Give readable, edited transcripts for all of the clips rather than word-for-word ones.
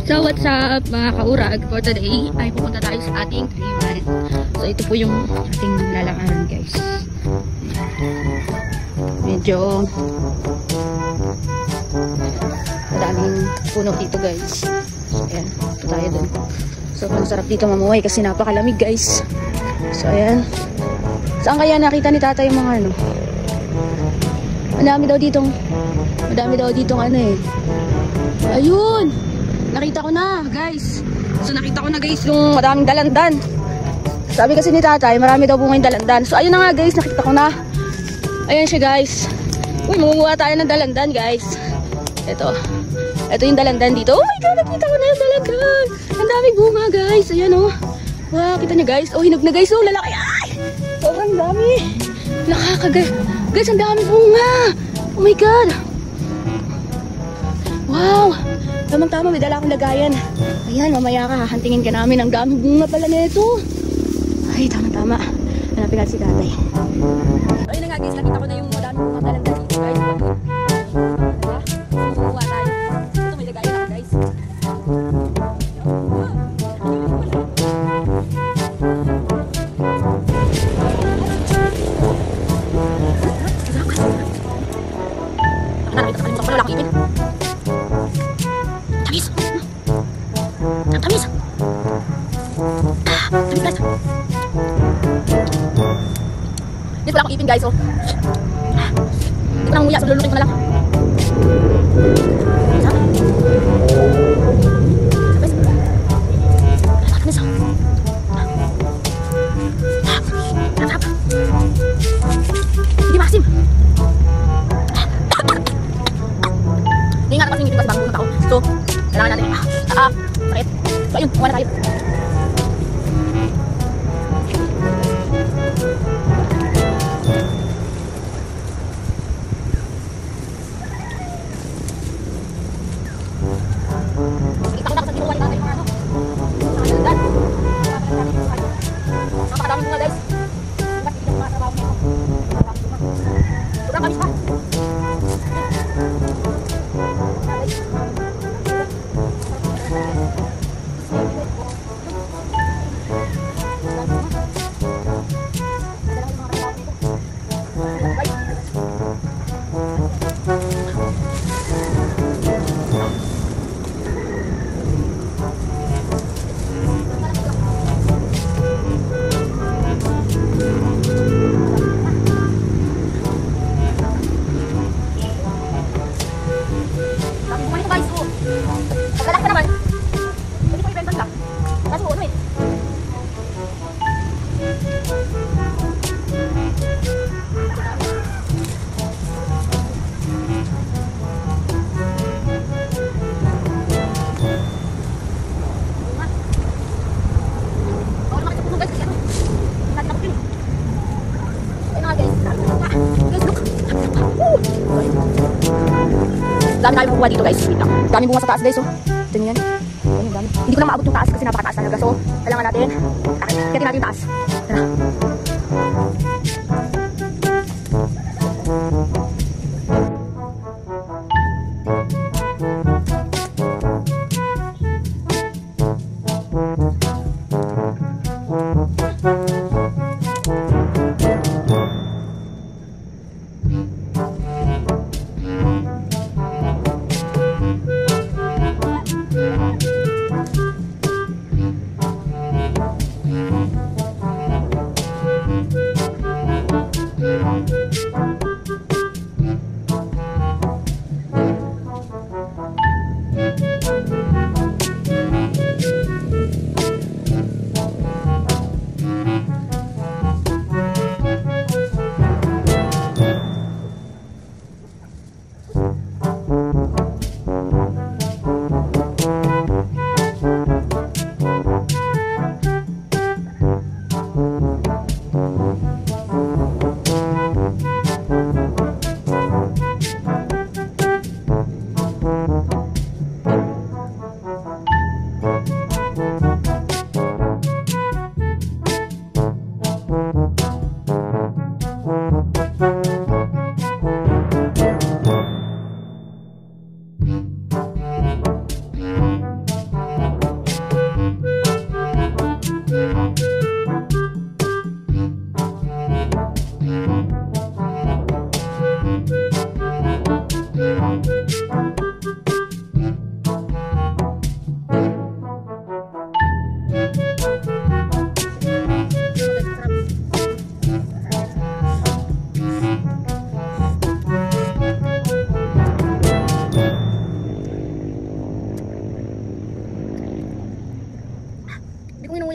So what's up mga kaurag, for today ay pupunta tayo sa ating kainan. So ito po yung ating lalakaran guys. Medyo madaming puno dito guys. So ayan, ito tayo dun. So ang sarap dito mamuhay kasi napakalamig guys. So ayan. Saan kaya nakita ni tata yung mga ano? Madami daw ditong ano eh. Ayun! Nakita ko na guys. So nakita ko na guys yung madaming dalandan. Sabi kasi ni tatay marami daw bunga yung dalandan. So ayun na nga guys, nakita ko na. Ayan siya guys. Uy, mangunguha tayo ng dalandan guys. Ito yung dalandan dito. Oh my god, nakita ko na yung dalandan. Ang daming bunga guys. Ayan oh. Wow, kita niyo guys. Oh, hinog na guys. Oh, lalaki. Ay! Sobrang dami. Guys, ang dami bunga. Oh my god. Wow. Tamang-tama, may dala akong lagayan. Ayan, mamaya ka, hahantingin ka namin. Ang daming bunga pala nito. Ay, tamang-tama. Hanapin natin si tatay. Ayun na nga guys, nakita ko na yung madaming bunga dalandan dito guys. Diba? Kukuha tayo. Ito, may lagayan ako guys. Tamis. Guys. Dito wala akong ipin guys, oh. Dito lang nguya, so lulutin ko na lang. Isa. Guys. Tamis, oh. Sarap. Hindi maasim. Hindi nga tapos yung ipin kasi bagong tao. So, kailangan natin. Sakit. So ayun, kuha na tayo. Kita ko na kasi kinuha ni tatay yung ano. Nakakalimutan. Napakadaming bunga guys. Ba't hindi ko makatrabaho nito? Sobrang kamis pa. Dami tayong bukuha dito guys. Wait lang. Daming bunga sa taas guys, oh. Ito nyo yan. Ayun, dami. Hindi ko na maabot yung taas kasi napakataas talaga. So, kailangan natin kitin natin yung taas. Tara.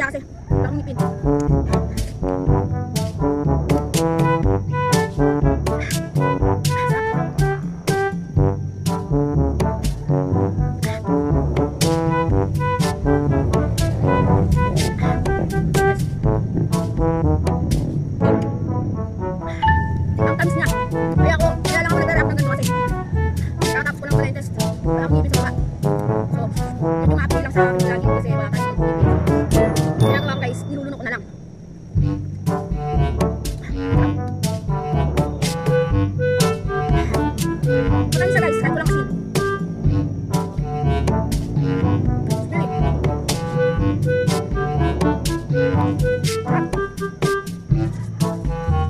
nakakaya kasi. Wala akong ngipin. Ang tamis niya. Kaya ako, kaya lang ako nag-arap ng ganito kasi. Kakatapos ko lang pala yung test. Wala akong ngipin sa baba. So, medyo ma-appeal lang sa akin lagi kasi wala tayong ngipin. Ginagawa ko guys, nilulunok ko na lang. Wala isa guys, kahit walang asin.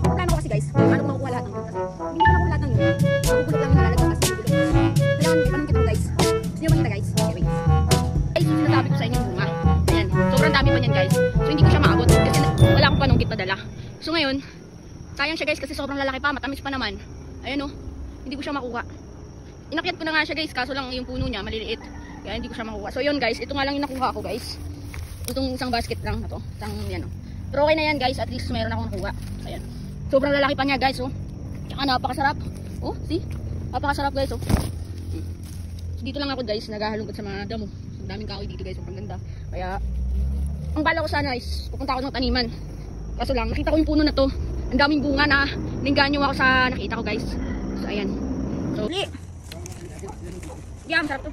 Problema ko kasi guys, paano ko makukuha lahat ng yun? Kasi hindi ko nakuha lahat ng yun. Magugulog lang yung nalalagyan kasi magugulog. Kailangan ipanungkit ako guys. Gusto nyo makita guys? Okay, wait. Guys, yung sinasabi ko sa inyo yung bunga. Ayan, sobrang dami pa niyan guys. So hindi ko siya maabot kasi wala akong panungkit na dala. So ngayon, sayang siya guys kasi sobrang lalaki pa, matamis pa naman. Ayan o, hindi ko siya makuha. Inakyat ko na nga siya guys, kaso lang yung puno niya maliliit. Kaya hindi ko siya makuha. So yun guys, ito nga lang yung nakuha ko guys. Itong isang basket lang na to. Isang yan o. Pero okay na yan guys, at least meron akong nakuha. Ayan. Sobrang lalaki pa niya guys oh. Tsaka napakasarap. Oh, see? Napakasarap guys oh. Dito lang ako guys, naghahalungkot sa mga damo. Ang daming kahoy dito guys, sobrang ganda. Kaya, ang bala ko sana is, pupunta ako ng taniman. Kaso lang, nakita ko yung puno na to. Ang daming bunga na ningganyo ako sa nakita ko guys. So ayan. So, yeah, masarap to.